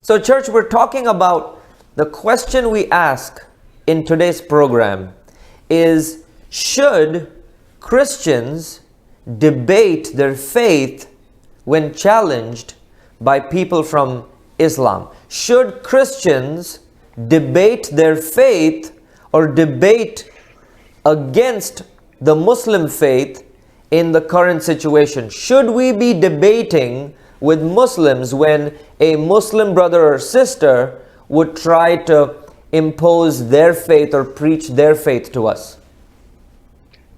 So, church, we're talking about the question we ask in today's program is, should Christians debate their faith when challenged by people from Islam? Should Christians debate their faith or debate against the Muslim faith in the current situation? Should we be debating with Muslims when a Muslim brother or sister would try to impose their faith or preach their faith to us?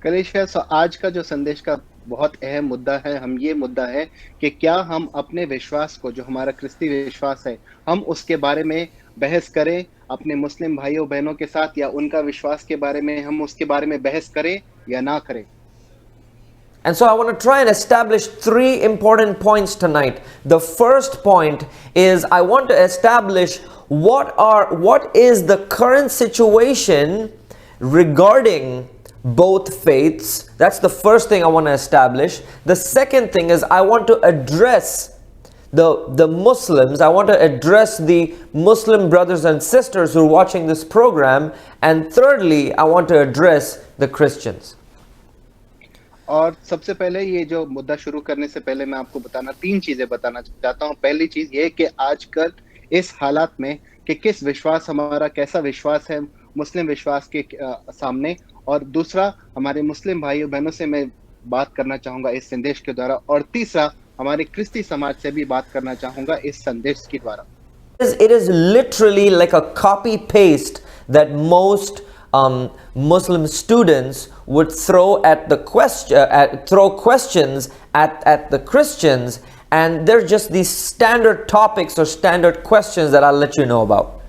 कलेशिया आज का जो संदेश का बहुत अहम मुद्दा है, हम ये मुद्दा है कि क्या हम अपने विश्वास को, जो हमारा क्रिस्ती विश्वास है, हम उसके बारे में बहस करें अपने मुस्लिम भाइयों बहनों के साथ, या उनका विश्वास के बारे में हम उसके बारे में बहस करें या ना करें. And so I want to try and establish three important points tonight. The first point is I want to establish what is the current situation regarding both faiths. That's the first thing I want to establish. The second thing is I want to address the Muslims. I want to address the Muslim brothers and sisters who are watching this program. And thirdly, I want to address the Christians. और सबसे पहले ये जो मुद्दा शुरू करने से पहले मैं आपको तीन चीजें बताना चाहता हूँ. पहली चीज ये कि आजकल इस हालात में कि किस विश्वास, हमारा कैसा विश्वास है मुस्लिम विश्वास के सामने, और दूसरा हमारे मुस्लिम भाइयों बहनों से मैं बात करना चाहूंगा इस संदेश के द्वारा, और तीसरा हमारे क्रिस्ती समाज से भी बात करना चाहूंगा इस संदेश के द्वारा. It is literally like a copy paste that most Muslim students would throw at the questions at the Christians, and they're just these standard topics or standard questions that I'll let you know about.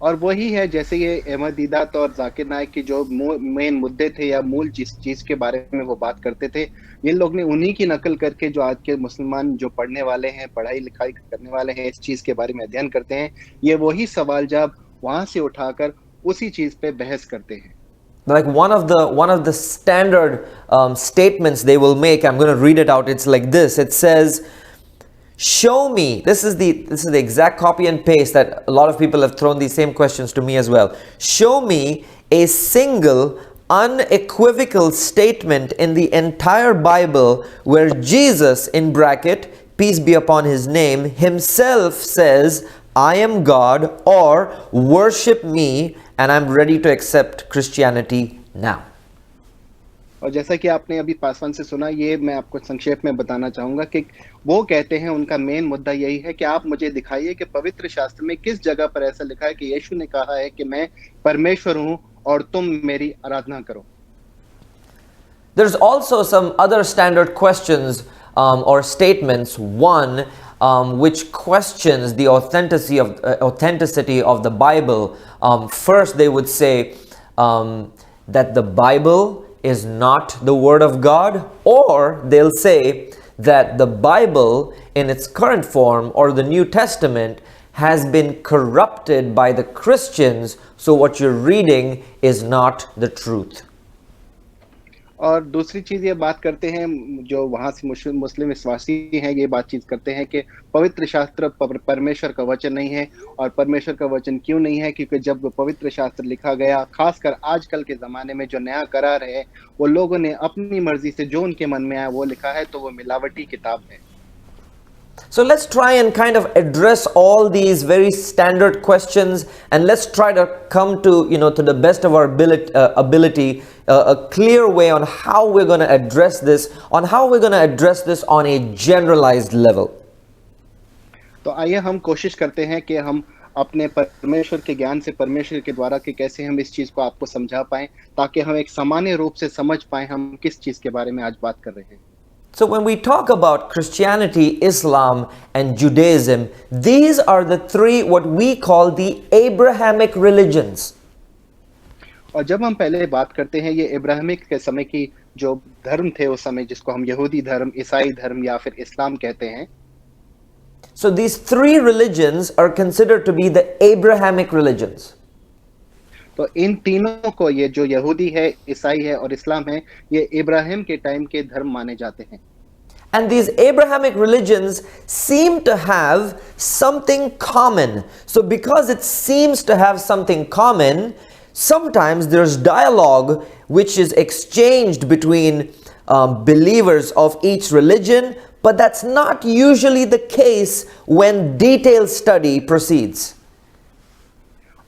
और वही है जैसे ये अहमद दीदात और जाकिर नाइक की जो main मुद्दे थे या मूल चीज के बारे में वो बात करते थे, इन लोग ने उन्हीं की नकल करके जो आज के मुसलमान जो पढ़ने वाले हैं, पढ़ाई लिखाई करने वाले हैं, इस चीज के बारे में अध्ययन करते हैं, ये वही सवाल जब वहां से उठाकर उसी चीज पे बहस करते हैं. Like one of the standard statements they will make, I'm going to read it out. It's like this. It says, show me, this is the exact copy and paste that a lot of people have thrown these same questions to me as well. Show me a single unequivocal statement in the entire Bible where Jesus, in bracket, peace be upon his name, himself says, I am God, or worship me and I'm ready to accept Christianity now. और जैसा कि आपने अभी पासवान से सुना, ये मैं आपको संक्षेप में बताना चाहूंगा कि वो कहते हैं, उनका मेन मुद्दा यही है कि आप मुझे दिखाइए कि पवित्र शास्त्र में किस जगह पर ऐसा लिखा है कि यीशु ने कहा है कि मैं परमेश्वर हूं और तुम मेरी आराधना करो. There's also some other standard questions or statements. One, which questions the authenticity of the Bible. First, they would say that the Bible is not the Word of God, or they'll say that the Bible in its current form or the New Testament has been corrupted by the Christians, so what you're reading is not the truth. और दूसरी चीज ये बात करते हैं, जो वहां से मुस्लिम विश्वासी हैं, ये बातचीत करते हैं कि पवित्र शास्त्र परमेश्वर का वचन नहीं है. और परमेश्वर का वचन क्यों नहीं है? क्योंकि जब पवित्र शास्त्र लिखा गया, खासकर आजकल के जमाने में जो नया करार है, वो लोगों ने अपनी मर्जी से जो उनके मन में आया वो लिखा है, तो वो मिलावटी किताब है. So let's try and kind of address all these very standard questions, and let's try to come to, to the best of our ability, a clear way on how we're going to address this, on a generalized level. तो आइए हम कोशिश करते हैं कि हम अपने परमेश्वर के ज्ञान से, परमेश्वर के द्वारा कि कैसे हम इस चीज को आपको समझा पाएं, ताकि हम एक सामान्य रूप से समझ पाएं हम किस चीज के बारे में आज बात कर रहे हैं. So when we talk about Christianity, Islam and Judaism, these are the three what we call the Abrahamic religions. और जब हम पहले बात करते हैं ये इब्राहिमिक के समय की जो धर्म थे उस समय, जिसको हम यहूदी धर्म, ईसाई धर्म या फिर इस्लाम कहते हैं. So these three religions are considered to be the Abrahamic religions. तो इन तीनों को, ये जो यहूदी है, ईसाई है और इस्लाम है, ये इब्राहिम के टाइम के धर्म माने जाते हैं. And these Abrahamic religions seem to have something common. So because it seems to have something common, sometimes there's dialogue which is exchanged between believers of each religion, but that's not usually the case when detailed study proceeds.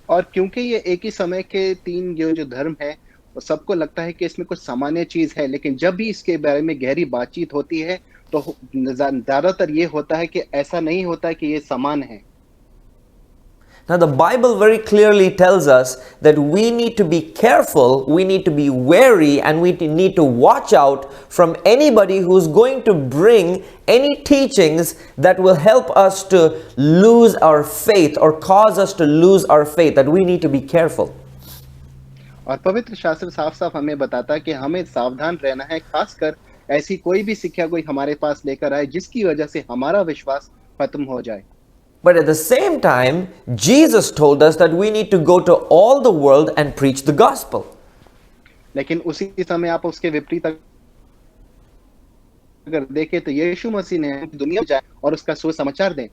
और क्योंकि ये एक ही समय के तीन ये जो धर्म है, वो सबको लगता है कि इसमें कुछ सामान्य चीज है, लेकिन जब भी इसके बारे में गहरी बातचीत होती है तो ज्यादातर ये होता है कि ऐसा नहीं होता है कि ये समान है। Now, the Bible very clearly tells us that we need to be careful, we need to be wary, and we need to watch out from anybody who's going to bring any teachings that will help us to lose our faith or cause us to lose our faith, that we need to be careful. और पवित्र शास्त्र साफ साफ हमें बताता है कि हमें सावधान रहना है, खासकर ऐसी कोई भी शिक्षा कोई हमारे पास लेकर आए जिसकी वजह से हमारा विश्वास खत्म हो जाए। But at the same time, Jesus told us that we need to go to all the world and preach the gospel. लेकिन उसी समय आप उसके विपरीत अगर देखें तो यीशु मसीह ने दुनिया में जाए और उसका सुसमाचार दें।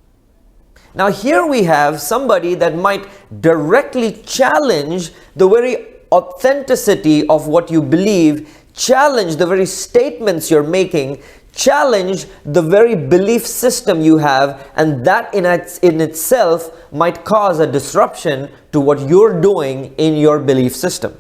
Now here we have somebody that might directly challenge the very authenticity of what you believe, challenge the very statements you're making, challenge the very belief system you have, and that in itself might cause a disruption to what you're doing in your belief system.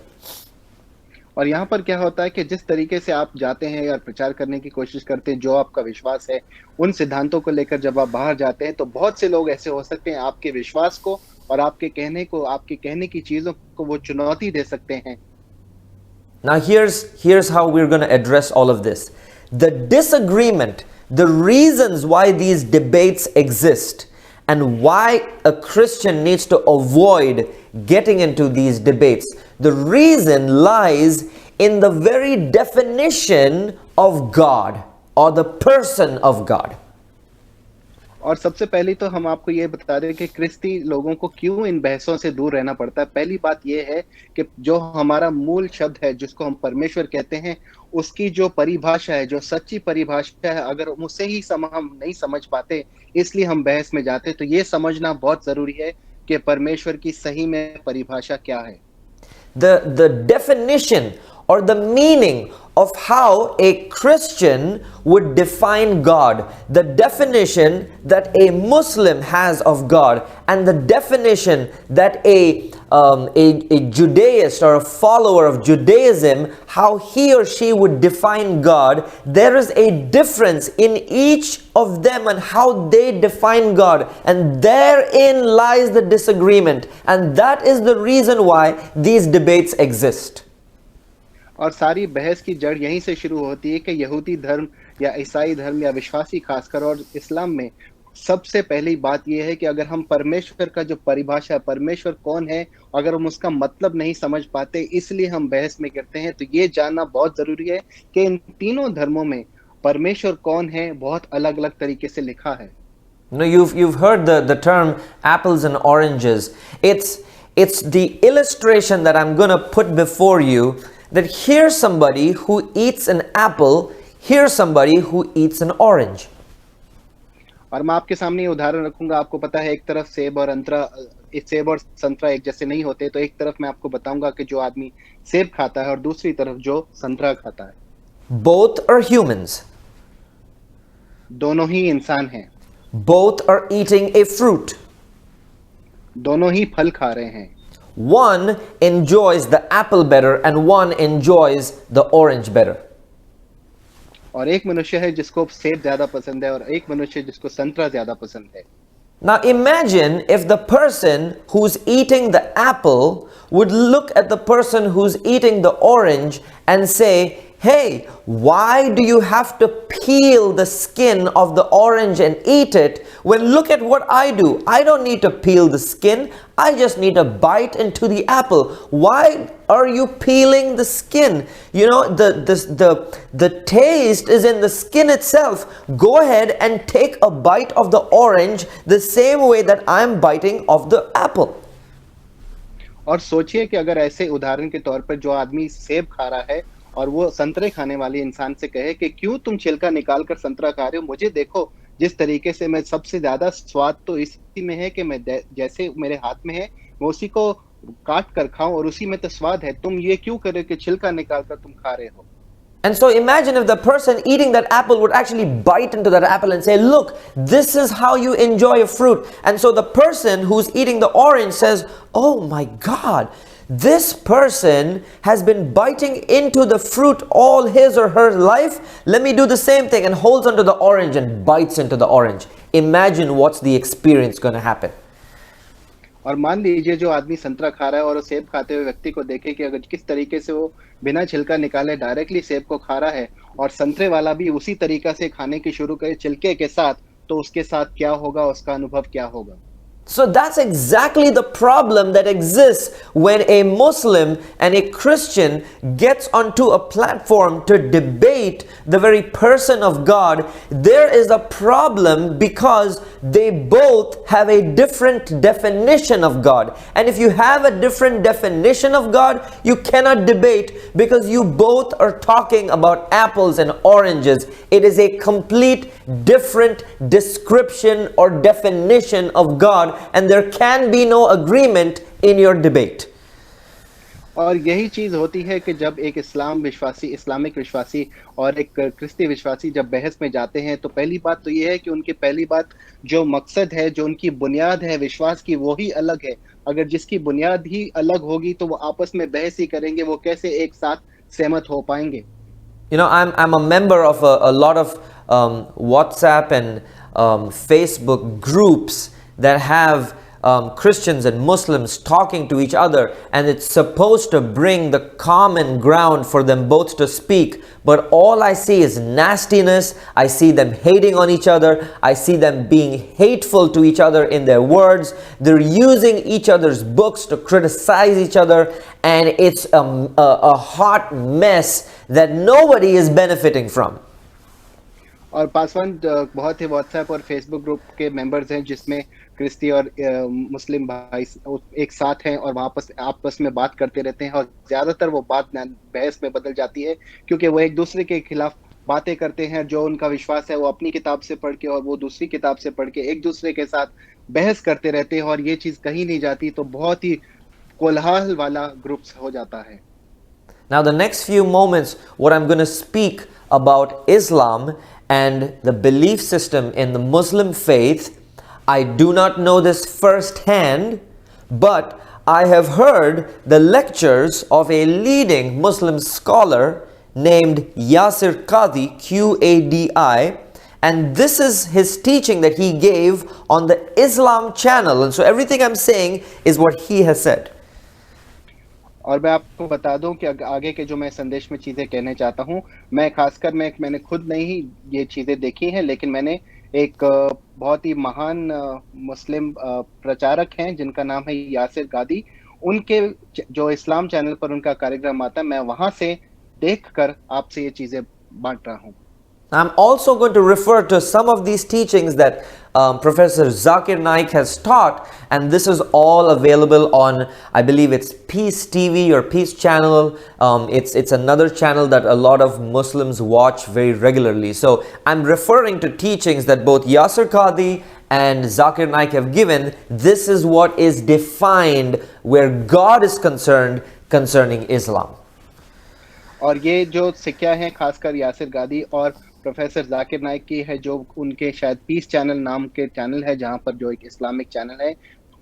और यहाँ पर क्या होता है कि जिस तरीके से आप जाते हैं या प्रचार करने की कोशिश करते हैं, जो आपका विश्वास है, उन सिद्धांतों को लेकर जब आप बाहर जाते हैं तो बहुत से लोग ऐसे हो सकते हैं आपके विश्वास को और आपके कहने को, आपके कहने की चीजों को वो चुनौती दे सकते हैं। Now here's how we're going to address all of this. The disagreement, the reasons why these debates exist, and why a Christian needs to avoid getting into these debates. The reason lies in the very definition of God or the person of God. और सबसे पहले तो हम आपको ये बता दें कि क्रिस्ती लोगों को क्यों इन बहसों से दूर रहना पड़ता है। पहली बात ये है कि जो हमारा मूल शब्द है, जिसको हम परमेश्वर कहते हैं, उसकी जो परिभाषा है, जो सच्ची परिभाषा है, अगर उसे ही हम नहीं समझ पाते, इसलिए हम बहस में जाते। तो ये समझना बहुत जरूरी है कि परमेश्वर की सही में परिभाषा क्या है। The definition or the meaning of how a Christian would define God, the definition that a Muslim has of God, and the definition that a Judaist or a follower of Judaism, how he or she would define God, there is a difference in each of them and how they define God, and therein lies the disagreement, and that is the reason why these debates exist. और सारी बहस की जड़ यहीं से शुरू होती है कि यहूदी धर्म या ईसाई धर्म या विश्वासी खासकर और इस्लाम में सबसे पहली बात यह है कि अगर हम परमेश्वर का जो परिभाषा है, परमेश्वर कौन है, अगर हम उसका मतलब नहीं समझ पाते, इसलिए हम बहस में करते हैं। तो ये जानना बहुत जरूरी है कि इन तीनों धर्मों में परमेश्वर कौन है बहुत अलग अलग तरीके से लिखा है। No, you've heard the term apples and oranges. It's the illustration that I'm going to put before you, that here's somebody who eats an apple, here's somebody who eats an orange. और मैं आपके सामने ये उदाहरण रखूंगा। आपको पता है एक तरफ सेब और संतरा एक जैसे नहीं होते, तो एक तरफ मैं आपको बताऊंगा कि जो आदमी सेब खाता है और दूसरी तरफ जो संतरा खाता है। Both are humans. दोनों ही इंसान हैं। Both are eating a fruit. दोनों ही फल खा रहे हैं। One enjoys the apple better and one enjoys the orange better. और एक मनुष्य है जिसको सेब ज्यादा पसंद है और एक मनुष्य जिसको संतरा ज्यादा पसंद है। Now imagine if the person who's eating the apple would look at the person who's eating the orange and say, hey, why do you have to peel the skin of the orange and eat it when look at what I do? I don't need to peel the skin. I just need to bite into the apple. Why are you peeling the skin? You know, the taste is in the skin itself. Go ahead and take a bite of the orange the same way that I'm biting of the apple. और सोचिए कि अगर ऐसे उदाहरण के तौर पर जो आदमी सेब खा रहा है और वो संतरे खाने वाले इंसान से कहे कि क्यों तुम छिलका निकाल कर संतरा खा रहे हो, मुझे देखो जिस तरीके से मैं, सबसे ज्यादा स्वाद तो इसी में है कि मैं जैसे मेरे हाथ में है मैं उसी को काट कर खाऊं और उसी में तो स्वाद है, तुम ये क्यों करे कि छिलका निकाल कर तुम खा रहे हो। And so imagine if the person eating that apple would actually bite into that apple and say, look, this is how you enjoy a fruit. And so the person who's eating the orange says, oh my God, this person has been biting into the fruit all his or her life. Let me do the same thing, and holds onto the orange and bites into the orange. Imagine what's the experience going to happen. और मान लीजिए जो आदमी संतरा खा रहा है और वो सेब खाते हुए व्यक्ति को देखे कि अगर किस तरीके से वो बिना छिलका निकाले डायरेक्टली सेब को खा रहा है और संतरे वाला भी उसी तरीका से खाने की शुरू करे छिलके के साथ, तो उसके साथ क्या होगा, उसका अनुभव क्या होगा। So that's exactly the problem that exists when a Muslim and a Christian gets onto a platform to debate the very person of God. There is a problem because they both have a different definition of God. And if you have a different definition of God, you cannot debate because you both are talking about apples and oranges. It is a complete different description or definition of God. And there can be no agreement in your debate. और यही चीज होती है कि जब एक Islamic विश्वासी और एक क्रिस्ती विश्वासी जब बहस में जाते हैं, तो पहली बात तो ये है कि उनकी पहली बात जो मकसद है, जो उनकी बुनियाद है विश्वास की, वो ही अलग है। अगर जिसकी बुनियाद ही अलग होगी तो वो आपस में बहस ही करेंगे, वो कैसे एक साथ सहमत हो पाएंगे। You know, I'm a member of a lot of WhatsApp and Facebook groups that have Christians and Muslims talking to each other, and it's supposed to bring the common ground for them both to speak. But all I see is nastiness. I see them hating on each other. I see them being hateful to each other in their words. They're using each other's books to criticize each other, and it's a hot mess that nobody is benefiting from. और पासवान बहुत ही WhatsApp और Facebook group के members हैं जिसमें क्रिस्ती और मुस्लिम भाई एक साथ हैं और वहाँ आपस में बात करते रहते हैं, और ज्यादातर वो बात बहस में बदल जाती है क्योंकि वो एक दूसरे के खिलाफ बातें करते हैं। जो उनका विश्वास है वो अपनी किताब से पढ़ के और वो दूसरी किताब से पढ़ के एक दूसरे के साथ बहस करते रहते हैं, और ये चीज कहीं नहीं जाती, तो बहुत ही कोलाहल वाला ग्रुप्स हो जाता है। Now the next few moments, what I'm going to speak about Islam and the belief system in the Muslim faith, I do not know this firsthand, but I have heard the lectures of a leading Muslim scholar named Yasir Qadi, Qadi, and this is his teaching that he gave on the Islam channel. And so everything I'm saying is what he has said. और मैं आपको बता दूं कि आगे के जो मैं संदेश में चीज़ें कहने चाहता हूं, मैं खासकर मैंने खुद नहीं ये चीज़ें देखी हैं, लेकिन मैंने एक बहुत ही महान मुस्लिम प्रचारक हैं जिनका नाम है यासिर गादी, उनके जो इस्लाम चैनल पर उनका कार्यक्रम आता है, मैं वहां से देखकर आपसे ये चीज़ें बांट रहा हूं। I'm also going to refer to some of these teachings that Professor Zakir Naik has taught, and this is all available on, I believe it's Peace TV or Peace Channel. It's another channel that a lot of Muslims watch very regularly. So I'm referring to teachings that both Yasir Qadi and Zakir Naik have given. This is what is defined where God is concerned concerning Islam. और ये जो सिक्का है खासकर यासिर गादी और professor Zakir Naik की है, जो उनके शायद पीस चैनल नाम के चैनल है जहां पर जो एक इस्लामिक चैनल है,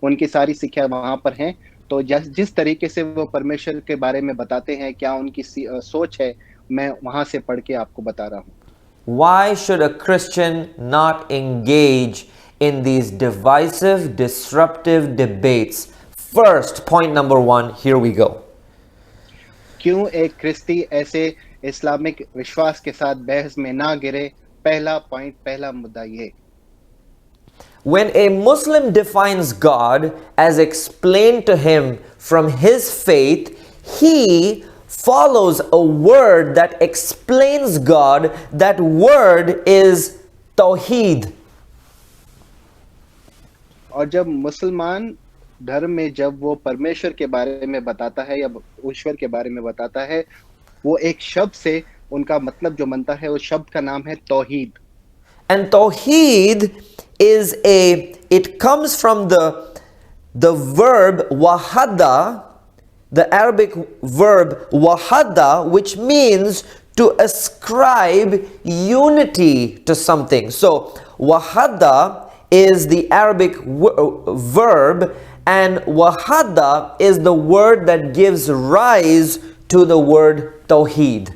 उनकी सारी शिक्षा वहां पर हैं। तो जिस तरीके से वो परमेश्वर के बारे में बताते हैं, क्या उनकी सोच है, मैं वहां से पढ़ के आपको बता रहा हूं। Why should a Christian not engage in these divisive, disruptive debates? First, point number 1, here we go. क्यों एक क्रिस्ती ऐसे इस्लामिक विश्वास के साथ बहस में ना गिरे? पहला मुद्दा ये। When a Muslim defines God as explained to him from his faith, he follows a word that explains God. That word is Tawheed. और जब मुसलमान धर्म में जब वो परमेश्वर के बारे में बताता है या ईश्वर के बारे में बताता है, वो एक शब्द से उनका मतलब जो बनता है, उस शब्द का नाम है तौहीद। And Tawheed it comes from the verb wahada, the Arabic verb wahada, which means to ascribe unity to something. So wahada is the Arabic verb, and wahada is the word that gives rise to the word Tawheed.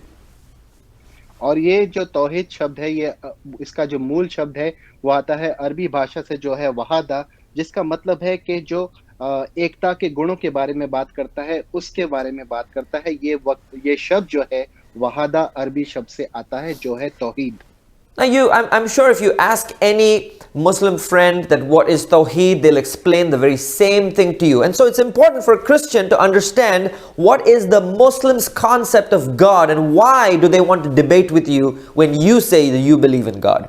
और ये जो तौहीद शब्द है, ये इसका जो मूल शब्द है वो आता है अरबी भाषा से, जो है वहादा, जिसका मतलब है कि जो एकता के गुणों के बारे में बात करता है, उसके बारे में बात करता है। ये शब्द जो है वहादा अरबी शब्द से आता है, जो है तौहीद। Now I'm sure if you ask any Muslim friend that what is Tawheed, they'll explain the very same thing to you. And so it's important for a Christian to understand what is the Muslim's concept of God and why do they want to debate with you when you say that you believe in God.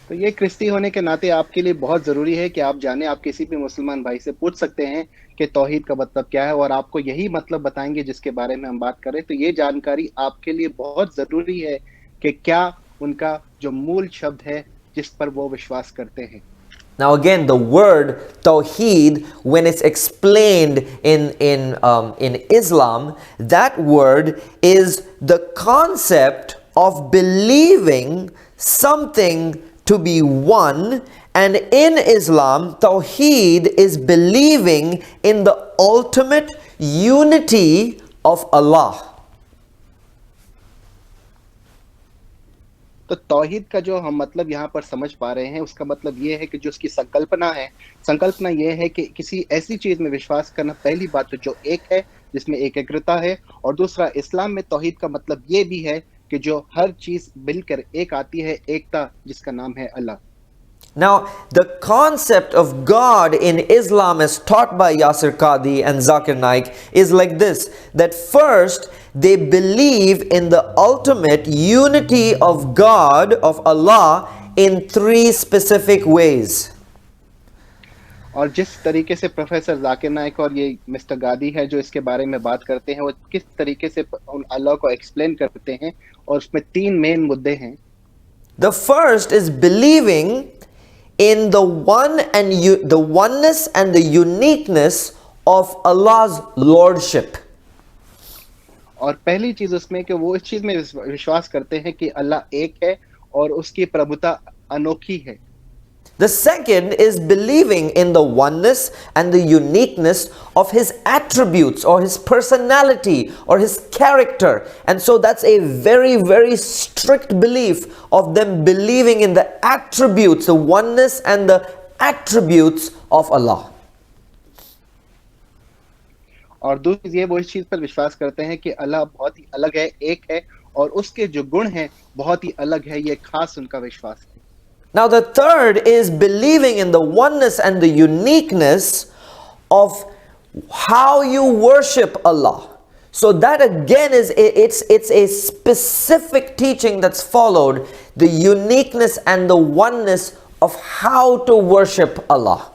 तो ये क्रिस्ती होने के नाते आपके लिए बहुत ज़रूरी है कि आप जाने, आप किसी भी मुसलमान भाई से पूछ सकते हैं कि तौहीद का मतलब क्या है, और आपको यही मतलब बताएंगे जिसके बारे में हम बात कर रहे हैं। तो ये जानकारी आपके लिए बहुत ज़रूरी है कि क्या उनका जो मूल शब्द है जिस पर वो विश्वास करते हैं। Now again, the word Tawheed, when it's explained in Islam, that word is the concept of believing something to be one, and in Islam, Tawheed is believing in the ultimate unity of Allah. तो तौहीद का जो हम मतलब यहाँ पर समझ पा रहे हैं, उसका मतलब ये है कि जो उसकी संकल्पना ये है कि किसी ऐसी चीज में विश्वास करना, पहली बात तो जो एक है, जिसमें एकाग्रता है, और दूसरा इस्लाम में तौहीद का मतलब ये भी है कि जो हर चीज मिलकर एक आती है, एकता, जिसका नाम है अल्लाह। Now, the concept of God in Islam as taught by Yasir Qadhi and Zakir Naik is like this, that first they believe in the ultimate unity of God, of Allah, in 3 specific ways. और जिस तरीके से professor Zakir Naik और ये mister गादी है जो इसके बारे में बात करते हैं, वो किस तरीके से अल्लाह को एक्सप्लेन करते हैं, और उसमें 3 मेन मुद्दे हैं। The first is believing in the oneness and the uniqueness of Allah's lordship. और पहली चीज उसमें कि वो इस चीज में विश्वास करते हैं कि अल्लाह एक है और उसकी प्रभुता अनोखी है। The second is believing in the oneness and the uniqueness of His attributes or His personality or His character. And so that's a very, very strict belief of them believing in the attributes, the oneness and the attributes of Allah. और दूसरी ये वो इस चीज पर विश्वास करते हैं कि अल्लाह बहुत ही अलग है, एक है, और उसके जो गुण हैं बहुत ही अलग है। ये खास उनका विश्वास है। Now the third is believing in the oneness and the uniqueness of how you worship Allah. So that again is it's a specific teaching that's followed, the uniqueness and the oneness of how to worship Allah.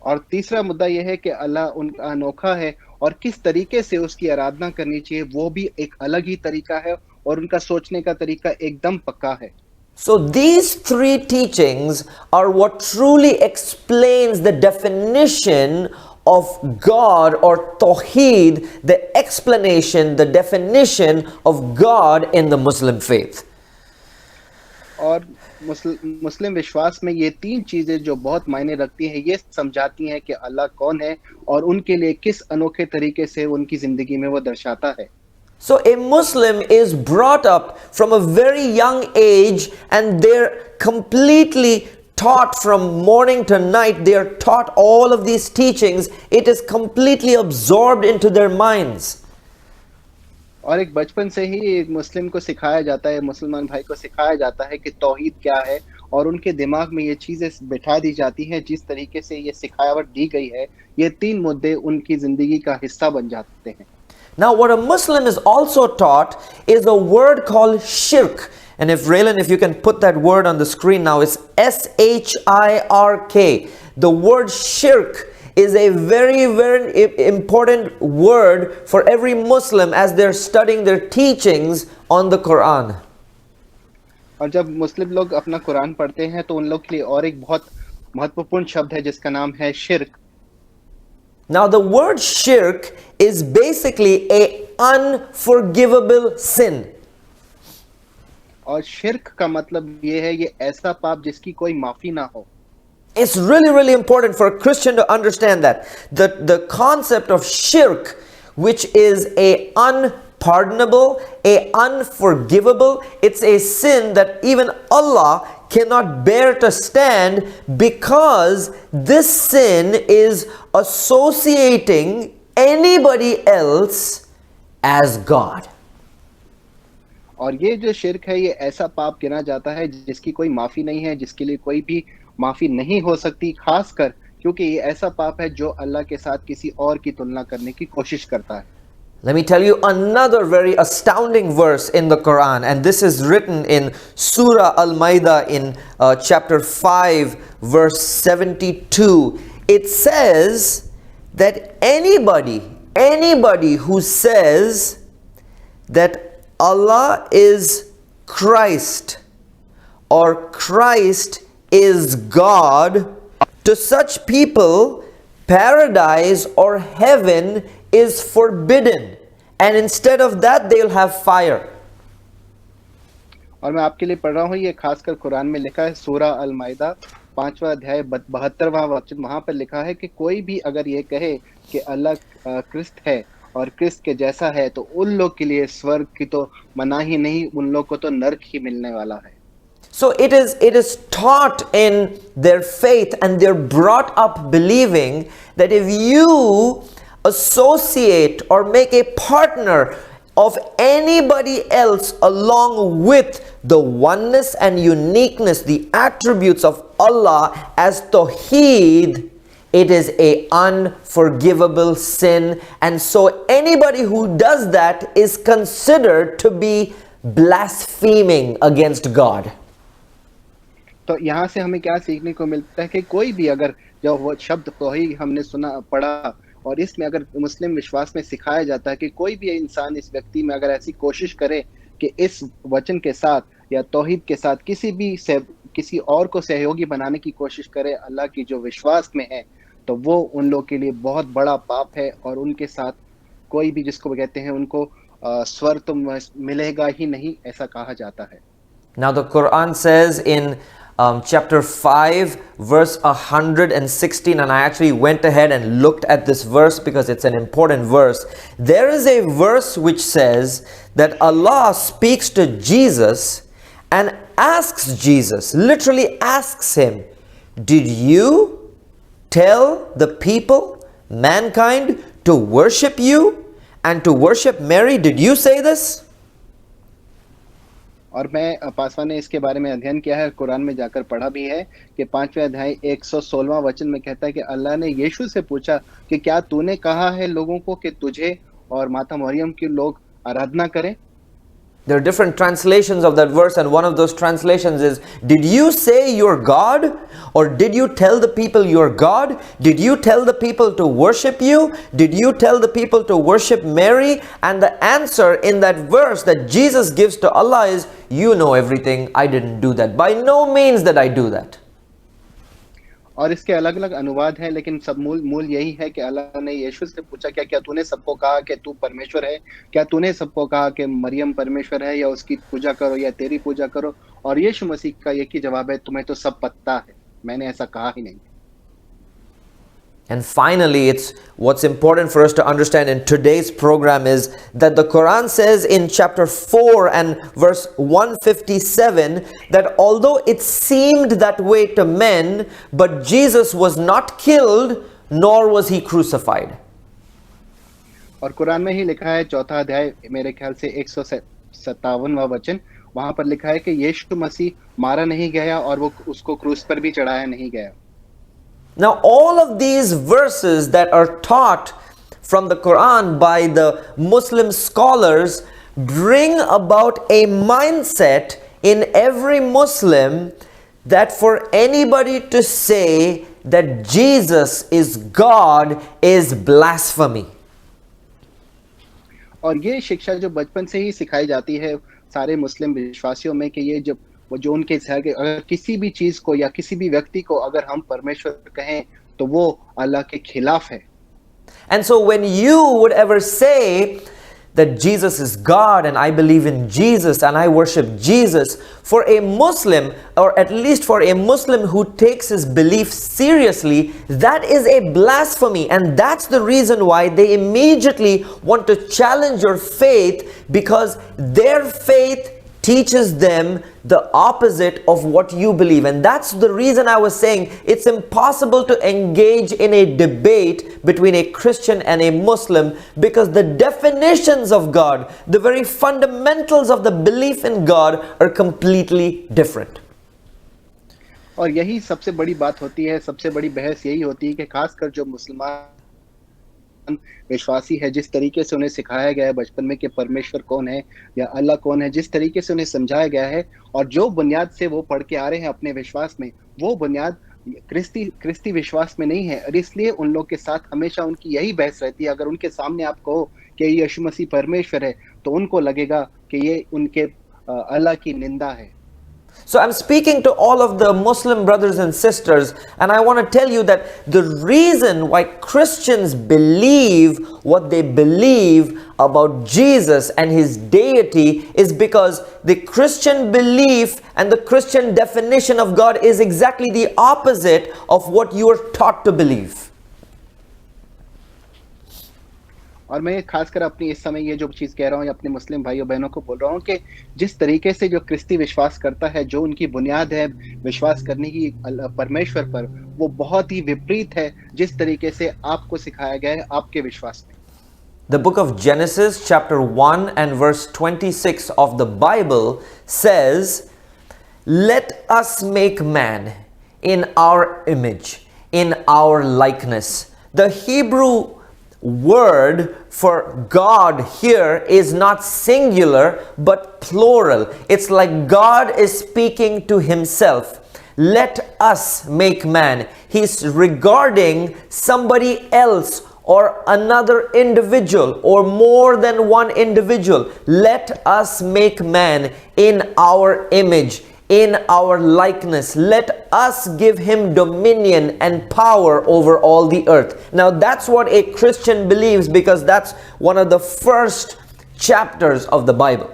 और तीसरा मुद्दा यह है कि अल्लाह उनका अनोखा है और किस तरीके से उसकी आराधना करनी चाहिए वो भी एक अलग ही तरीका है, और उनका सोचने का तरीका एकदम पक्का है। So these 3 teachings are what truly explains the definition of God or Tawheed, the explanation, the definition of God in the Muslim faith. और मुस्लिम विश्वास में ये 3 चीजें जो बहुत मायने रखती हैं, ये समझाती हैं कि अल्लाह कौन है और उनके लिए किस अनोखे तरीके से उनकी जिंदगी में वो दर्शाता है। So a Muslim is brought up from a very young age and they're completely taught from morning to night. They are taught all of these teachings. It is completely absorbed into their minds. और एक बचपन से ही एक मुस्लिम को सिखाया जाता है, मुसलमान भाई को सिखाया जाता है कि तौहीद क्या है, और उनके दिमाग में ये चीजें बिठा दी जाती हैं। जिस तरीके से ये सिखावट दी गई है, ये 3 मुद्दे उनकी जिंदगी का हिस्सा बन जाते हैं। Now what a Muslim is also taught is a word called shirk. And if Raylan, if you can put that word on the screen now, it's S-H-I-R-K. The word shirk is a very, very important word for every Muslim as they're studying their teachings on the Quran. और जब मुस्लिम लोग अपना कुरान पढ़ते हैं तो उन लोग के लिए और एक बहुत महत्वपूर्ण शब्द है जिसका नाम है शिर्क. Now the word shirk is basically a unforgivable sin. और शिर्क का मतलब ये है, ये ऐसा पाप जिसकी कोई माफी ना हो. It's really, really important for a Christian to understand that. The concept of shirk, which is a unpardonable, a unforgivable, it's a sin that even Allah cannot bear to stand, because this sin is associating anybody else as God. और ये जो शिर्क है, ये ऐसा पाप गिना जाता है जिसकी कोई माफी नहीं है, जिसके लिए कोई भी माफी नहीं हो सकती, खासकर क्योंकि ये ऐसा पाप है जो अल्लाह के साथ किसी और की तुलना करने की कोशिश करता है. Let me tell you another very astounding verse in the Quran, and this is written in Surah Al-Ma'idah in chapter 5 verse 72. It says that anybody who says that Allah is Christ or Christ is God, to such people paradise or heaven is forbidden, and instead of that they'll have fire. और मैं आपके लिए पढ़ रहा हूँ, ये खासकर कुरान में लिखा है, सूरा अल माइदा 5वां अध्याय 72वां वचन. वहां पर लिखा है कि कोई भी अगर ये कहे कि अल्लाह क्रिस्त है और क्रिस्त के जैसा है, तो उन लोग के लिए स्वर्ग की तो मनाही नहीं, उन लोग को तो नरक ही मिलने वाला है. So it is taught in their faith, and they're brought up believing that if you associate or make a partner of anybody else along with the oneness and uniqueness, the attributes of Allah as Tawheed, it is a unforgivable sin. And so anybody who does that is considered to be blaspheming against God. तो यहाँ से हमें क्या सीखने को मिलता है कि कोई भी अगर जो वो शब्द तौहीद हमने सुना पढ़ा, और इसमें अगर मुस्लिम विश्वास में सिखाया जाता है कि कोई भी इंसान इस व्यक्ति में अगर ऐसी कोशिश करे कि इस वचन के साथ या तौहीद के साथ किसी और को सहयोगी बनाने की कोशिश करे अल्लाह की जो विश्वास में है, तो वो उन लोग के लिए बहुत बड़ा पाप है, और उनके साथ कोई भी, जिसको कहते हैं, उनको स्वर्ग तो मिलेगा ही नहीं, ऐसा कहा जाता है. Now the Quran says in chapter 5 verse 116, and I actually went ahead and looked at this verse because it's an important verse. There is a verse which says that Allah speaks to Jesus and asks Jesus, literally asks him, did you tell the people, mankind, to worship you and to worship Mary? Did you say this? और मैं पासवान ने इसके बारे में अध्ययन किया है, कुरान में जाकर पढ़ा भी है कि 5वें अध्याय 116वां वचन में कहता है कि अल्लाह ने यीशु से पूछा कि क्या तूने कहा है लोगों को कि तुझे और माता मरियम के लोग आराधना करें. There are different translations of that verse, and one of those translations is, did you say you're God? Or did you tell the people you're God? Did you tell the people to worship you? Did you tell the people to worship Mary? And the answer in that verse that Jesus gives to Allah is, you know everything, I didn't do that. By no means did I do that. और इसके अलग अलग अनुवाद हैं, लेकिन सब मूल यही है कि अल्लाह ने यीशु से पूछा, क्या तूने सबको कहा कि तू परमेश्वर है? क्या तूने सबको कहा कि मरियम परमेश्वर है, या उसकी पूजा करो या तेरी पूजा करो? और यीशु मसीह का एक ही जवाब है, तुम्हें तो सब पता है, मैंने ऐसा कहा ही नहीं. And finally, it's what's important for us to understand in today's program is that the Quran says in chapter 4 and verse 157 that although it seemed that way to men, but Jesus was not killed, nor was he crucified. और कुरान में ही लिखा है, 4था अध्याय मेरे ख्याल से 157वां वचन, वहां पर लिखा है कि यीशु मसीह मारा नहीं गया और वो उसको क्रूस पर भी चढ़ाया नहीं गया. Now, all of these verses that are taught from the Quran by the Muslim scholars bring about a mindset in every Muslim that for anybody to say that Jesus is God is blasphemy. और ये शिक्षा जो बचपन से ही सिखाई जाती है सारे मुस्लिम विश्वासियों में कि ये जब वो जो उनके अगर किसी भी चीज को या किसी भी व्यक्ति को अगर हम परमेश्वर कहें तो वो अल्लाह के खिलाफ है. And so when you would ever say that Jesus is God and I believe in Jesus and I worship Jesus, for a Muslim, or at least for a Muslim who takes his belief seriously, that is a blasphemy. And that's the reason why they immediately want to challenge your faith, because their faith teaches them the opposite of what you believe. And that's the reason I was saying it's impossible to engage in a debate between a Christian and a Muslim, because the definitions of God, the very fundamentals of the belief in God, are completely different. और यही सबसे बड़ी बात होती है, सबसे बड़ी बहस यही होती है कि खासकर जो मुसलमान विश्वासी है, जिस तरीके से उन्हें सिखाया गया है बचपन में कि परमेश्वर कौन है या अल्लाह कौन है, जिस तरीके से उन्हें समझाया गया है और जो बुनियाद से वो पढ़ के आ रहे हैं अपने विश्वास में, वो बुनियाद क्रिस्ती विश्वास में नहीं है. और इसलिए उन लोग के साथ हमेशा उनकी यही बहस रहती है. अगर उनके सामने आप कहो कि यीशु मसीह परमेश्वर है तो उनको लगेगा कि ये उनके अल्लाह की निंदा है. So I'm speaking to all of the Muslim brothers and sisters, and I want to tell you that the reason why Christians believe what they believe about Jesus and his deity is because the Christian belief and the Christian definition of God is exactly the opposite of what you are taught to believe. और मैं खासकर अपनी इस समय ये जो चीज कह रहा हूँ अपने मुस्लिम भाइयों बहनों को बोल रहा हूँ कि जिस तरीके से जो क्रिस्ती विश्वास करता है, जो उनकी बुनियाद है विश्वास करने की परमेश्वर पर, वो बहुत ही विपरीत है जिस तरीके से आपको सिखाया गया है आपके विश्वास में. The book of Genesis chapter 1 and verse 26 of the Bible says, "Let us make man in our image, in our likeness." The Hebrew word for God here is not singular but plural. It's like God is speaking to himself. Let us make man. He's regarding somebody else or another individual or more than one individual. Let us make man in our image, in our likeness. Let us give him dominion and power over all the earth. Now that's what a Christian believes, because that's one of the first chapters of the Bible.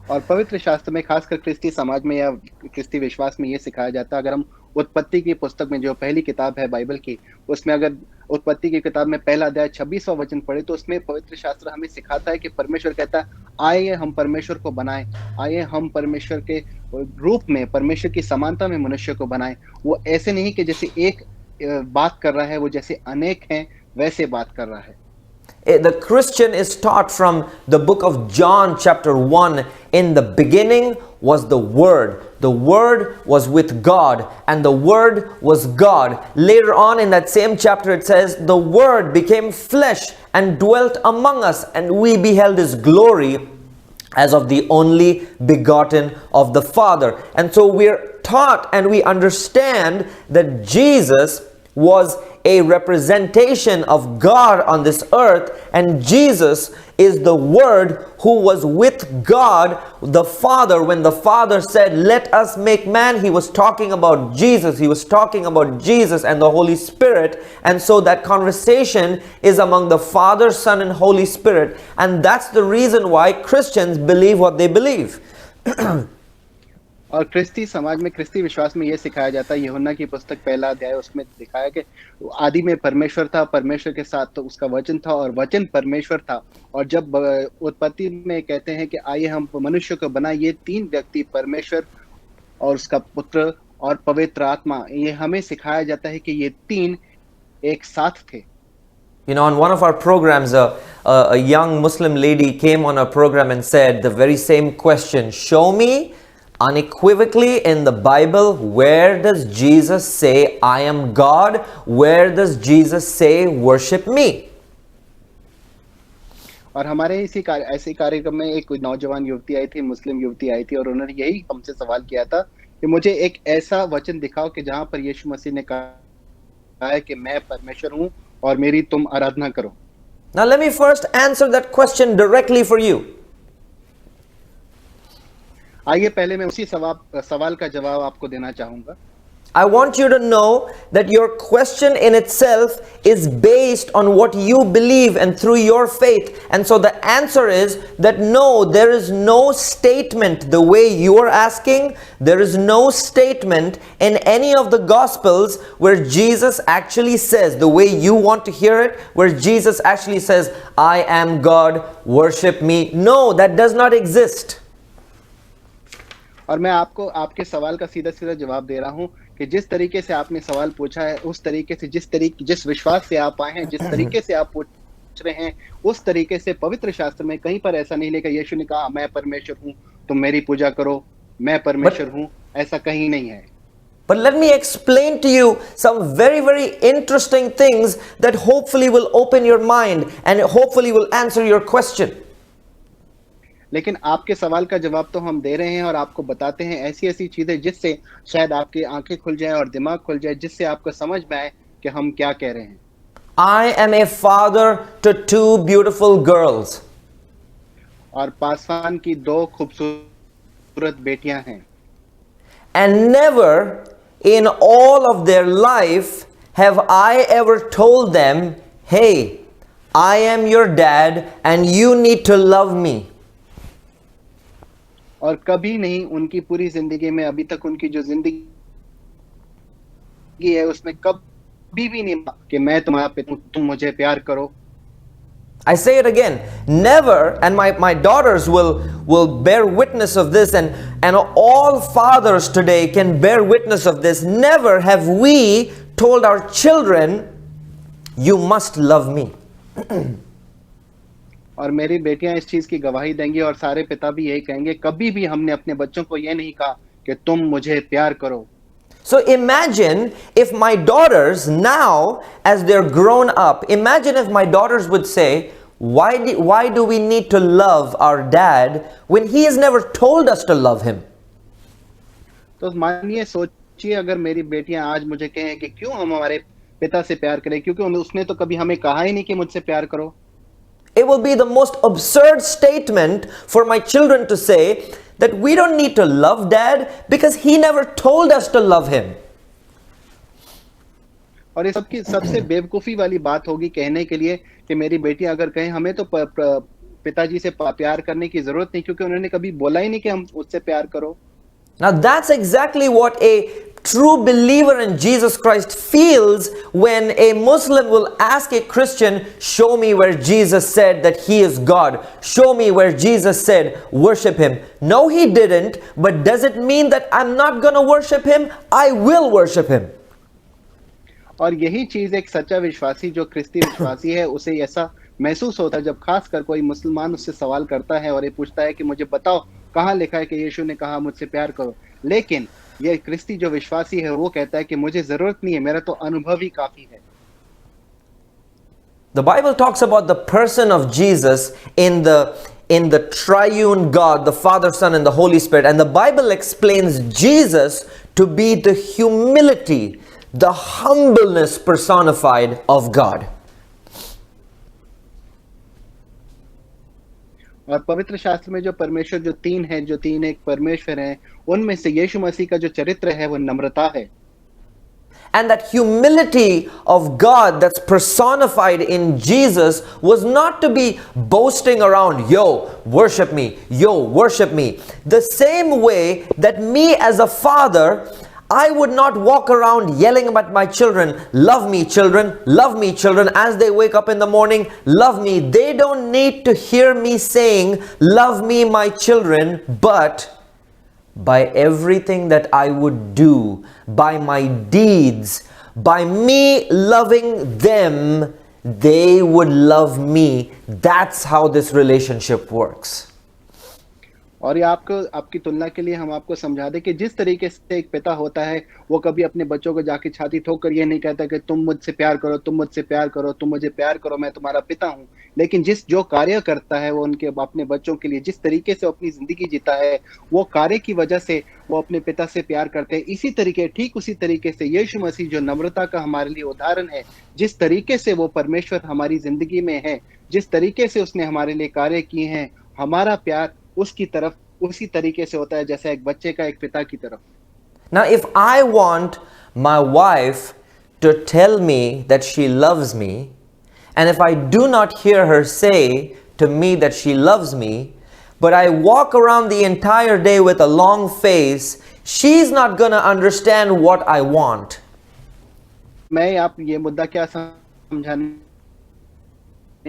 और पवित्र शास्त्र में खासकर क्रिस्ती समाज में या क्रिस्ती विश्वास में ये सिखाया जाता है. अगर हम उत्पत्ति की पुस्तक में जो पहली किताब है बाइबल की, उसमें अगर उत्पत्ति की किताब में पहला अध्याय 26वां वचन पढ़े तो उसमें पवित्र शास्त्र हमें सिखाता है कि परमेश्वर कहता है, आइए हम परमेश्वर को बनाएं, आइए हम परमेश्वर के रूप में, परमेश्वर की समानता में मनुष्य को बनाएं. वो ऐसे नहीं कि जैसे एक बात कर रहा है, वो जैसे अनेक हैं वैसे बात कर रहा है. The Christian is taught from the book of John chapter 1, in the beginning was the Word. The Word was with God, and the Word was God. Later on in that same chapter it says, the Word became flesh and dwelt among us, and we beheld his glory as of the only begotten of the Father. And so we're taught and we understand that Jesus was a representation of God on this earth, and Jesus is the Word who was with God the Father. When the Father said, "Let us make man," he was talking about Jesus. He was talking about Jesus and the Holy Spirit. And so that conversation is among the Father, Son, and Holy Spirit. And that's the reason why Christians believe what they believe. और क्रिस्ती समाज में, क्रिस्ती विश्वास में ये सिखाया जाता है. यूहन्ना की पुस्तक पहला अध्याय, उसमें दिखाया कि आदि में परमेश्वर था, परमेश्वर के साथ तो उसका वचन था और वचन परमेश्वर था. और जब उत्पत्ति में कहते हैं कि आइए हम मनुष्य को बनाए, ये तीन व्यक्ति, परमेश्वर और उसका पुत्र और पवित्र आत्मा, ये हमें सिखाया जाता है कि ये तीन एक साथ थे. You know, on one of our programs, a young Muslim lady came on our program and said the very same question: show me unequivocally in the Bible, where does Jesus say, "I am God"? Where does Jesus say, "Worship me"? और हमारे ऐसे कार्यक्रम में एक नौजवान युवती आई थी, मुस्लिम युवती आई थी, और उन्होंने यही हमसे सवाल किया था कि मुझे एक ऐसा वचन दिखाओ कि जहां पर यीशु मसीह ने कहा है कि मैं परमेश्वर हूं और मेरी तुम आराधना करो। Now, let me first answer that question directly for you. आइए पहले मैं उसी सवाल का जवाब आपको देना चाहूंगा। I want you to know that your question in itself is based on what you believe and through your faith. And so the answer is that no, there is no statement the way you are asking. There is no statement in any of the Gospels where Jesus actually says, the way you want to hear it, where Jesus actually says, I am God, worship me. No, that does not exist. और मैं आपको आपके सवाल का सीधा सीधा जवाब दे रहा हूं कि जिस तरीके से आपने सवाल पूछा है, उस तरीके से जिस विश्वास से आप आए हैं, जिस तरीके से आप पूछ रहे हैं, उस तरीके से पवित्र शास्त्र में कहीं पर ऐसा नहीं लिखा यीशु ने कहा मैं परमेश्वर हूं, तुम मेरी पूजा करो, मैं परमेश्वर हूं, ऐसा कहीं नहीं है। But let me explain to you some very, very interesting things that hopefully will open your mind and hopefully will answer your question. लेकिन आपके सवाल का जवाब तो हम दे रहे हैं और आपको बताते हैं ऐसी ऐसी चीजें जिससे शायद आपकी आंखें खुल जाएं और दिमाग खुल जाए, जिससे आपको समझ में आए कि हम क्या कह रहे हैं। I am a father to two beautiful girls. और पासवान की दो खूबसूरत बेटियां हैं। And never in all of their life have I ever told them, hey, I am your dad and you need to love me. और कभी नहीं उनकी पूरी जिंदगी में, अभी तक उनकी जो जिंदगी है उसमें कभी भी नहीं कि मैं तुम्हारा पिता, तुम मुझे प्यार करो। I say it again, never, and my daughters will bear witness of this, and all fathers today can bear witness of this. Never have we told our children, you must love me. और मेरी बेटियां इस चीज की गवाही देंगी और सारे पिता भी यही कहेंगे, कभी भी हमने अपने बच्चों को ये नहीं कहा कि तुम मुझे प्यार करो। So imagine if my daughters now, as they're grown up, imagine if my daughters would say, why do we need to love our dad when he has never told us to love him? तो मानिए, सोचिए अगर मेरी बेटियां आज मुझे कहें कि क्यों हम हमारे पिता से प्यार करें, क्योंकि उसने तो कभी हमें कहा ही नहीं कि मुझसे प्यार करो। It will be the most absurd statement for my children to say that we don't need to love dad because he never told us to love him. और इस सबकी सबसे बेवकूफी वाली बात होगी कहने के लिए कि मेरी बेटी अगर कहें हमें तो पिताजी से प्यार करने की जरूरत नहीं, क्योंकि उन्होंने कभी बोला ही नहीं कि हम उससे प्यार करो। Now that's exactly what a true believer in Jesus Christ feels when a Muslim will ask a Christian, show me where Jesus said that he is God. Show me where Jesus said, worship him. No, he didn't, but does it mean that I'm not going to worship him? I will worship him. और यही चीज एक सच्चा विश्वासी जो ख्रिस्ती विश्वासी है उसे ऐसा महसूस होता है जब खासकर कोई मुसलमान उससे सवाल करता है और ये पूछता है कि मुझे बताओ कहाँ लिखा है कि यीशु ने कहा मुझसे प्यार करो। लेकिन ये ख्रिस्ती जो विश्वासी है वो कहता है कि मुझे जरूरत नहीं है, मेरा तो अनुभव ही काफी है। The Bible talks about the person of Jesus in the triune God, the Father, Son, and the Holy Spirit. And the Bible explains Jesus to be the humility, the humbleness personified of God. और पवित्र शास्त्र में जो परमेश्वर जो तीन है, जो तीन एक परमेश्वर है, उनमें से यीशु मसीह का जो चरित्र है वो नम्रता है। And that humility of God that's personified in Jesus was not to be boasting around, yo, worship me, yo, worship me. The same way that me as a father, I would not walk around yelling at my children, love me children, as they wake up in the morning, love me. They don't need to hear me saying, love me my children, but by everything that I would do, by my deeds, by me loving them, they would love me. That's how this relationship works. और ये आपको आपकी तुलना के लिए हम आपको समझा दें कि जिस तरीके से एक पिता होता है, वो कभी अपने बच्चों को जाके छाती ठोककर ये नहीं कहता कि तुम मुझसे प्यार करो, तुम मुझसे प्यार करो, तुम मुझे प्यार करो, मैं तुम्हारा पिता हूँ। लेकिन जो कार्य करता है वो उनके अपने बच्चों के लिए जिस तरीके से वो अपनी ज़िंदगी जीता है, वो कार्य की वजह से वो अपने पिता से प्यार करते हैं। ठीक उसी तरीके से यीशु मसीह जो नम्रता का हमारे लिए उदाहरण है, जिस तरीके से वो परमेश्वर हमारी ज़िंदगी में है, जिस तरीके से उसने हमारे लिए कार्य किए हैं, हमारा प्यार उसकी तरफ उसी तरीके से होता है जैसे एक बच्चे का एक पिता की तरफ। Now, if I want my wife to tell me that she loves me, and if I do not hear her say to me that she loves me, but I walk around the entire day with a long face, she's not going to understand what I want. मैं आप ये मुद्दा क्या समझाने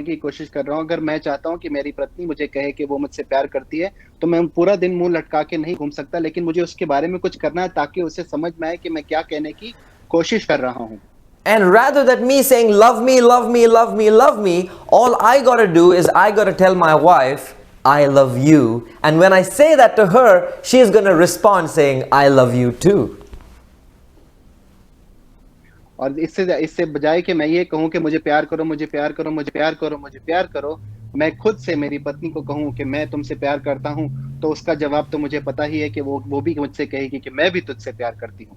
की कोशिश कर रहा हूँ, अगर मैं चाहता हूँ कि मेरी पत्नी मुझे कहे कि वो मुझसे प्यार करती है, तो मैं पूरा दिन मुँह लटका के नहीं घूम सकता, लेकिन मुझे उसके बारे में कुछ करना है ताकि उसे समझ में आए कि मैं क्या कहने की कोशिश कर रहा हूँ। And rather than me saying, love me, love me, love me, love me, all I got to do is I got to tell my wife, I love you. And when I say that to her, she's going to respond saying, I love you too. और इससे बजाय कि मैं ये कहूँ कि मुझे प्यार करो, मुझे प्यार करो, मुझे प्यार करो, मुझे प्यार करो, मैं खुद से मेरी पत्नी को कहूँ कि मैं तुमसे प्यार करता हूँ, तो उसका जवाब तो मुझे पता ही है कि वो भी मुझसे कहेगी कि मैं भी तुझसे प्यार करती हूँ।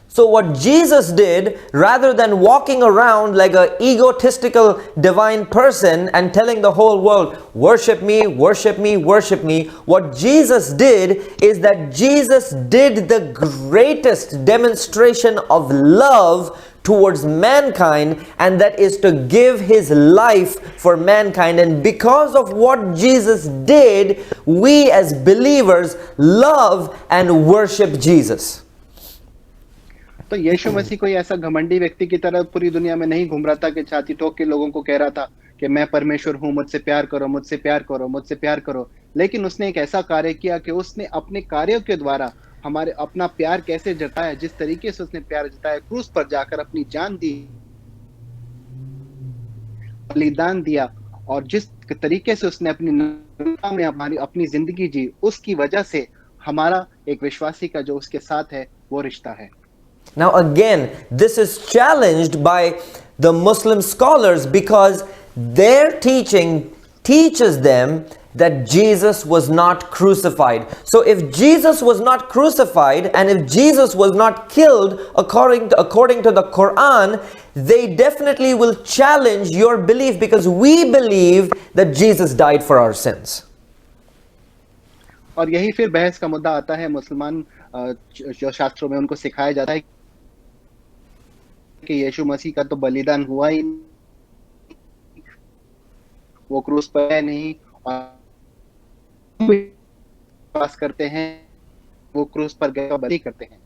So what Jesus did, rather than walking around like an egotistical divine person and telling the whole world, worship me, worship me, worship me, what Jesus did is that Jesus did the greatest demonstration of love towards mankind, and that is to give his life for mankind. And because of what Jesus did, we as believers love and worship Jesus. तो यीशु मसीह कोई ऐसा घमंडी व्यक्ति की तरह पूरी दुनिया में नहीं घूम रहा था कि छाती ठोक के लोगों को कह रहा था कि मैं परमेश्वर हूँ, मुझसे प्यार करो, मुझसे प्यार करो, मुझसे प्यार करो। लेकिन उसने एक ऐसा कार्य किया कि उसने अपने कार्यों के द्वारा हमारे अपना प्यार कैसे जताया, जिस तरीके से उसने प्यार जताया, क्रूस पर जाकर अपनी जान दी, बलिदान दिया, और जिस तरीके से उसने अपनी नम्रता में हमारी अपनी जिंदगी जी, उसकी वजह से हमारा एक विश्वासी का जो उसके साथ है वो रिश्ता है। Now again, this is challenged by the Muslim scholars because their teaching teaches them that Jesus was not crucified. So if Jesus was not crucified and if Jesus was not killed according to the Quran, they definitely will challenge your belief because we believe that Jesus died for our sins. और यही फिर बहस का मुद्दा आता है। मुसलमान जो शास्त्रों में उनको सिखाया जाता है कि यीशु मसीह का तो बलिदान हुआ ही, वो क्रूस पर है नहीं, और विश्वास करते हैं वो क्रूस पर गए बलि करते हैं।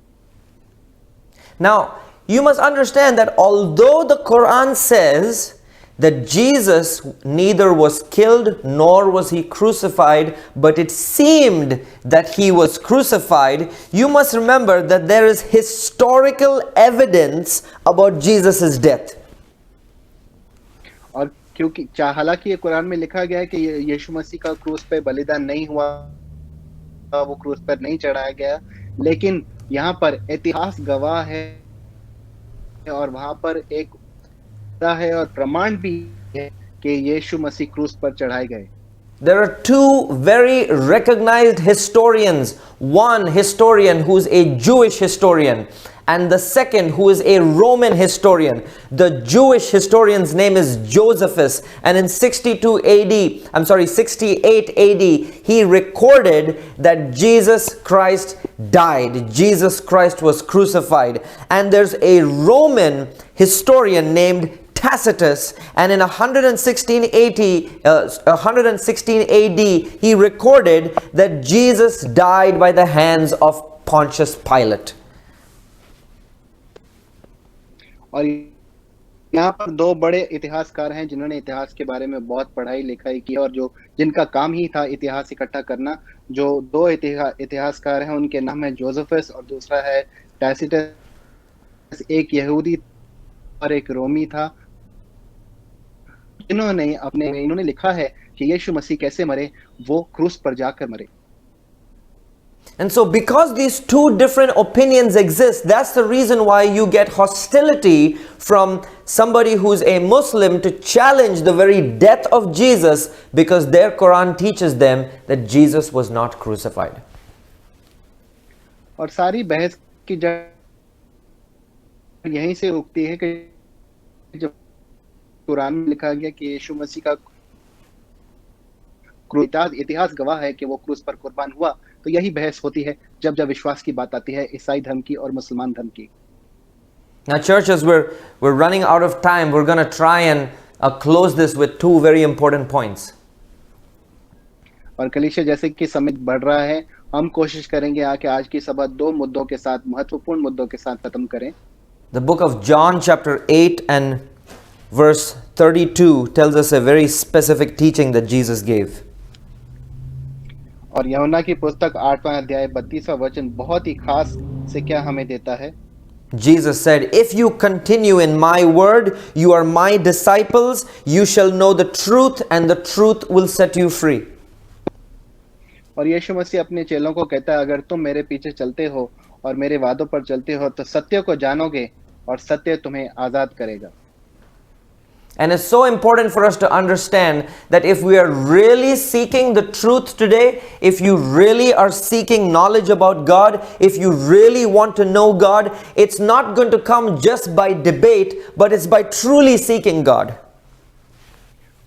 Now, you must understand that although the Quran says that Jesus neither was killed nor was he crucified, but it seemed that he was crucified, you must remember that there is historical evidence about Jesus' death. और क्योंकि हालांकि ये कुरान में लिखा गया है कि यीशु मसीह का क्रूस पे बलिदान नहीं हुआ, वो क्रूस पर नहीं चढ़ाया गया, लेकिन यहाँ पर इतिहास गवाह है और वहां पर एक है और प्रमाण भी है कि यीशु मसीह क्रूस पर चढ़ाए गए। There are two very recognized historians. One historian who's a Jewish historian and the second who is a Roman historian. The Jewish historian's name is Josephus, and in 68 AD, he recorded that Jesus Christ died. Jesus Christ was crucified. And there's a Roman historian named Tacitus, and in 116 AD, he recorded that Jesus died by the hands of Pontius Pilate. और यहाँ पर दो बड़े इतिहासकार हैं जिन्होंने इतिहास के बारे में बहुत पढ़ाई लिखाई की और जिनका काम ही था इतिहास इकट्ठा करना। जो दो इतिहासकार हैं उनके नाम है जोसेफस और दूसरा है टैसिटस। एक यहूदी और एक रोमी था। इन्होंने लिखा है कि यीशु मसीह कैसे मरे, वो क्रूस पर जाकर मरे। And so because these two different opinions exist, that's the reason why you get hostility from somebody who's a Muslim to challenge the very death of Jesus, because their Quran teaches them that Jesus was not crucified. और सारी बहस की जड़ यहीं से उगती है कि जब कुरान में लिखा गया कि यीशु मसीह का इतिहास गवाह है कि वो क्रूस पर कुर्बान हुआ, तो यही बहस होती है जब जब विश्वास की बात आती है ईसाई धर्म की और मुसलमान धर्म की. Now churches, we're running out of time. We're going to try and close this with two very important points. और कलीसिया जैसे कि समय बढ़ रहा है, हम कोशिश करेंगे आके आज की सभा दो मुद्दों के साथ, महत्वपूर्ण मुद्दों के साथ खत्म करें. The book of John chapter 8 and verse 32 tells us a very specific teaching that Jesus gave. और यूहन्ना की पुस्तक 8वां अध्याय 32वां वचन बहुत ही खास से क्या हमें देता है. Jesus said, "If you continue in my word, you are my disciples, you shall know the truth and the truth will set you free." और यीशु मसीह अपने चेलों को कहता है, अगर तुम मेरे पीछे चलते हो और मेरे वादों पर चलते हो तो सत्य को जानोगे और सत्य तुम्हें आजाद करेगा. And it's so important for us to understand that if we are really seeking the truth today, if you really are seeking knowledge about God, if you really want to know God, it's not going to come just by debate, but it's by truly seeking God.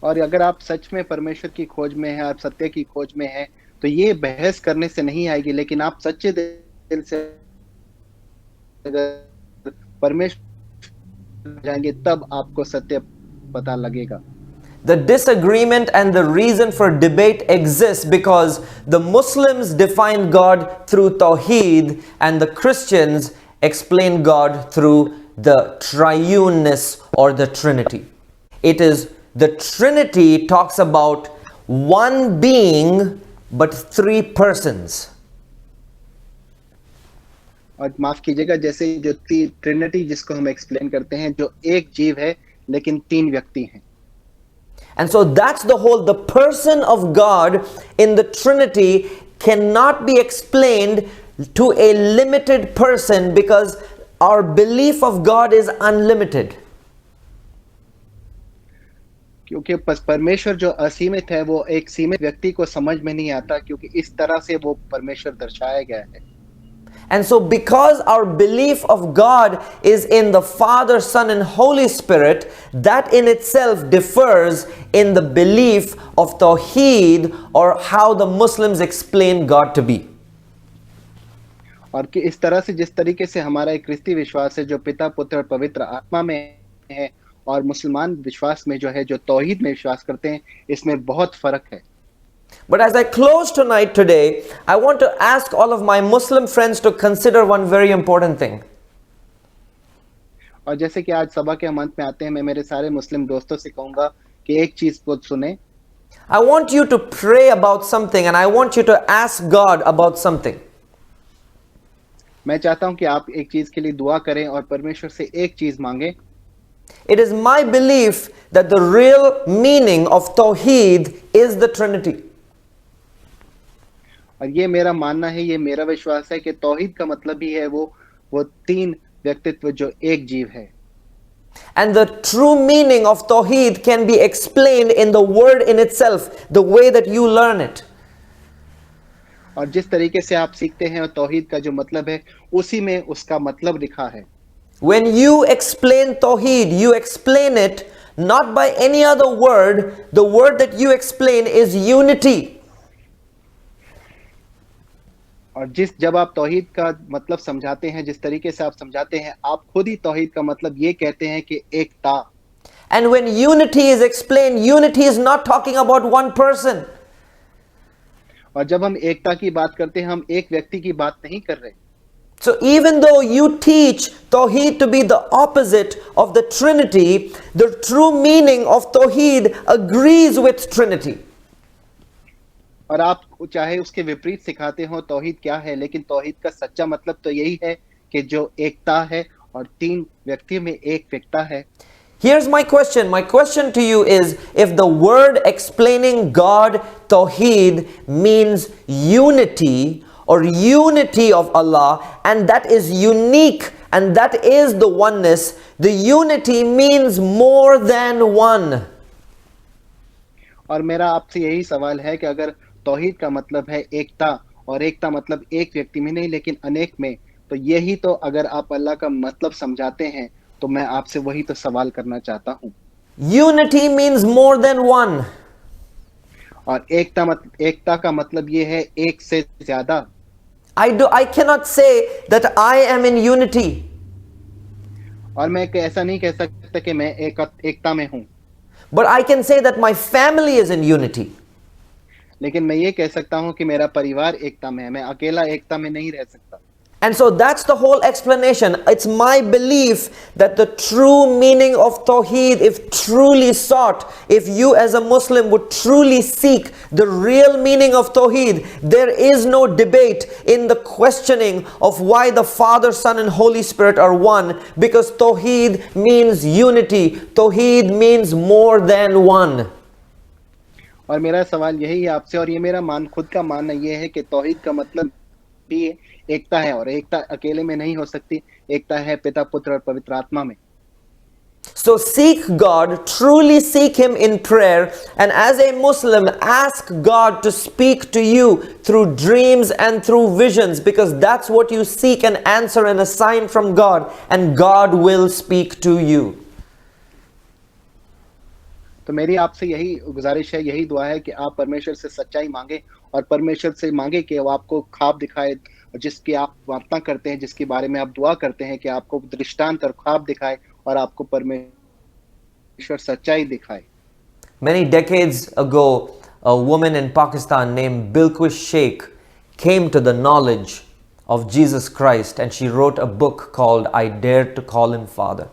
और अगर आप सच में परमेश्वर की खोज में हैं, आप सत्य की खोज में हैं, तो ये बहस करने से नहीं आएगी, लेकिन आप सच्चे दिल से परमेश्वर जाएंगे तब आपको सत्य पता लगेगा. The disagreement and the reason for debate exists because the Muslims define God through Tawheed and the Christians explain God through the triuneness or the Trinity. It is the Trinity talks about one being but three persons. और माफ कीजिएगा, जैसे जो Trinity जिसको हम explain करते हैं, जो एक जीव है लेकिन तीन व्यक्ति हैं. And so that's the whole, the person of God in the Trinity cannot be explained to a limited person because our belief of God is unlimited. क्योंकि परमेश्वर जो असीमित है वो एक सीमित व्यक्ति को समझ में नहीं आता, क्योंकि इस तरह से वो परमेश्वर दर्शाया गया है. And so because our belief of God is in the Father, Son and Holy Spirit, that in itself differs in the belief of Tawheed or how the Muslims explain God to be. और कि इस तरह से जिस तरीके से हमारा एक क्रिस्ती विश्वास है जो पिता, पुत्र और पवित्र आत्मा में है, और मुसलमान विश्वास में जो है, जो तौहीद में विश्वास करते हैं, इसमें बहुत फर्क है. But as I close tonight today, I want to ask all of my Muslim friends to consider one very important thing. और जैसे कि आज सभा के अंत में आते हैं, मैं मेरे सारे मुस्लिम दोस्तों से कहूंगा कि एक चीज को सुने. I want you to pray about something and I want you to ask God about something. मैं चाहता हूं कि आप एक चीज के लिए दुआ करें और परमेश्वर से एक चीज मांगे. It is my belief that the real meaning of Tawheed is the Trinity. और ये मेरा मानना है, ये मेरा विश्वास है कि तौहीद का मतलब ही है वो तीन व्यक्तित्व जो एक जीव है. And the true meaning of Tawheed can be explained in the word in itself, the way that you learn it. और जिस तरीके से आप सीखते हैं, तौहीद का जो मतलब है उसी में उसका मतलब लिखा है. When you explain Tawheed, you explain it not by any other word. The word that you explain is unity. और जब आप तौहीद का मतलब समझाते हैं, जिस तरीके से आप समझाते हैं, आप खुद ही तौहीद का मतलब ये कहते हैं कि एकता. And when unity is explained, unity is not talking about one person. और जब हम एकता की बात करते हैं, हम एक व्यक्ति की बात नहीं कर रहे. So even though you teach Tawheed to be the opposite of the Trinity, the true meaning of Tawheed agrees with Trinity. और आप चाहे उसके विपरीत सिखाते हो तौहीद क्या है, लेकिन तौहीद का सच्चा मतलब तो यही है कि जो एकता है और तीन व्यक्ति में एक व्यक्ता है. Here's my question. My question to you is, if the word explaining God, Tawheed, means unity, or unity of Allah, and that is unique, and that is the oneness. The unity means more than one. और मेरा आपसे यही सवाल है कि अगर तौहीद का मतलब है एकता, और एकता मतलब एक व्यक्ति में नहीं लेकिन अनेक में, तो यही तो अगर आप अल्लाह का मतलब समझाते हैं, तो मैं आपसे वही तो सवाल करना चाहता हूँ। Unity means more than one. और एकता का मतलब ये है एक से ज्यादा। I cannot say that I am in unity. और मैं ऐसा नहीं कह सकता कि मैं एकता में हूँ, But I can say that my family is in unity. लेकिन मैं ये कह सकता हूँ कि मेरा परिवार एकता में है, मैं अकेला एकता में नहीं रह सकता। And so that's the whole explanation. It's my belief that the true meaning of Tawheed, if truly sought, if you as a Muslim would truly seek the real meaning of Tawheed, there is no debate in the questioning of why the Father, Son and Holy Spirit are one, because Tawheed means unity. Tawheed means more than one. और मेरा सवाल यही है आपसे, और ये मेरा खुद का मानना ये है कि तौहीद का मतलब भी एकता है, और एकता अकेले में नहीं हो सकती, एकता है पिता, पुत्र और पवित्र आत्मा में। So seek God, truly seek Him in prayer, and as a Muslim, ask God to speak to you through dreams and through visions, because that's what you seek, an answer and a sign from God, and God will speak to you. तो मेरी आपसे यही गुजारिश है, यही दुआ है कि आप परमेश्वर से सच्चाई मांगे, और परमेश्वर से मांगे कि वो आपको ख्वाब दिखाए, जिसकी आप वार्ता करते हैं, जिसके बारे में आप दुआ करते हैं, कि आपको दृष्टांत और ख्वाब दिखाए और आपको परमेश्वर सच्चाई दिखाए। Many decades ago, a woman in Pakistan named Bilquis Sheikh came to the knowledge of Jesus Christ, and she wrote a book called I Dare to Call Him Father.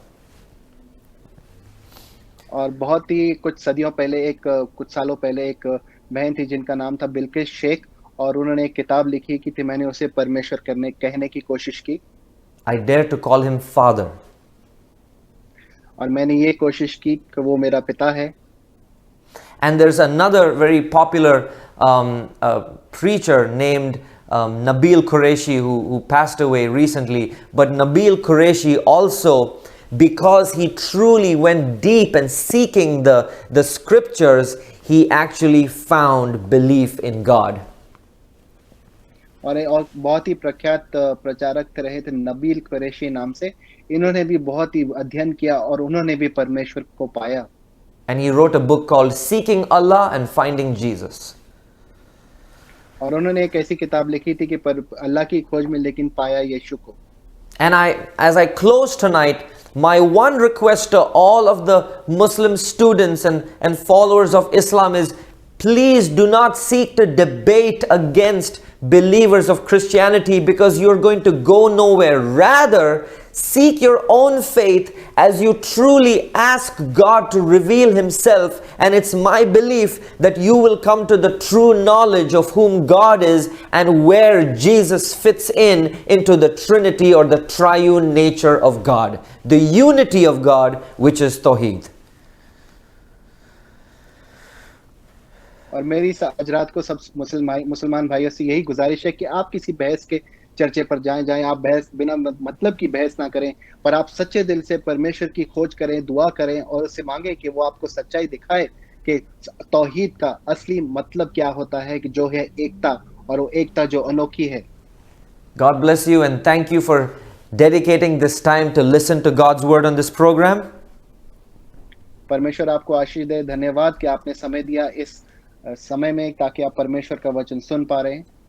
और बहुत ही कुछ सदियों पहले, कुछ सालों पहले एक बहन थी जिनका नाम था बिल्किस शेख, और उन्होंने एक किताब लिखी कि थी, मैंने उसे परमेश्वर कहने की कोशिश की। I dare to call him Father. और मैंने ये कोशिश की कि वो मेरा पिता है। And there's another very popular preacher named Nabil Qureshi who passed away recently. But Nabil Qureshi also, because he truly went deep and seeking the scriptures, he actually found belief in God. और बहुत ही प्रख्यात प्रचारक रहे थे नबील कुरैशी नाम से। इन्होंने भी बहुत ही अध्ययन किया और उन्होंने भी परमेश्वर को पाया। And he wrote a book called Seeking Allah and Finding Jesus. और उन्होंने एक ऐसी किताब लिखी थी कि अल्लाह की खोज में लेकिन पाया यीशु को। And as I close tonight, my one request to all of the Muslim students and followers of Islam is, please do not seek to debate against believers of Christianity, because you're going to go nowhere. Rather, seek your own faith as you truly ask God to reveal Himself, and it's my belief that you will come to the true knowledge of whom God is and where Jesus fits into the Trinity or the triune nature of God, the unity of God, which is Tawheed. और मेरी आज रात को सब मुसलमान भाइयों से यही गुजारिश है कि आप किसी बहस के चर्चे पर जाएं, आप बहस बिना मतलब की बहस ना करें, पर आप सच्चे दिल से परमेश्वर की खोज करें, दुआ करें और उससे मांगें कि वो आपको सच्चाई दिखाए कि तौहीद का असली मतलब क्या होता है, कि जो है एकता, और वो एकता जो अनोखी है। God bless you, and thank you for dedicating this time to listen to God's word on this program. परमेश्वर आपको आशीष दे। धन्यवाद कि आपने समय दिया इस समय में, ताकि आप परमेश्वर का वचन सुन पा रहे हैं।